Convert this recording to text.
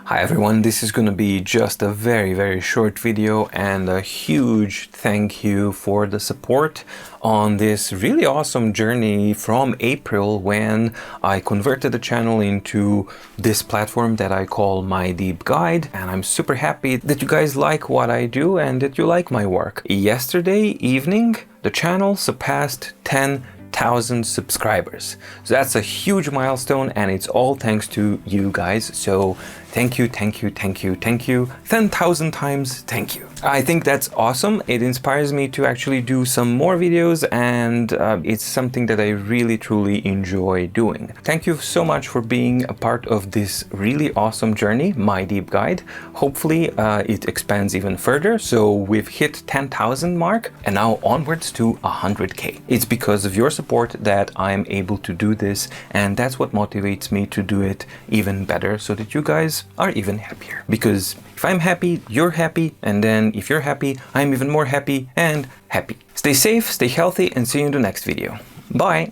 Hi everyone, this is going to be just a very short video and a huge thank you for the support on this really awesome journey from April when I converted the channel into this platform that I call My Deep Guide, and I'm super happy that you guys like what I do and that you like my work. Yesterday evening the channel surpassed 10,000 subscribers. So that's a huge milestone and it's all thanks to you guys. So thank you 10,000 times thank you. I think that's awesome. It inspires me to actually do some more videos, and it's something that I really truly enjoy doing. Thank you so much for being a part of this really awesome journey, My Deep Guide. Hopefully it expands even further. So we've hit 10,000 mark and now onwards to 100K. It's because of your support that I'm able to do this, and that's what motivates me to do it even better so that you guys are even happier. Because if I'm happy, you're happy, and then if you're happy, I'm even more happy and happy. Stay safe, stay healthy, and see you in the next video. Bye!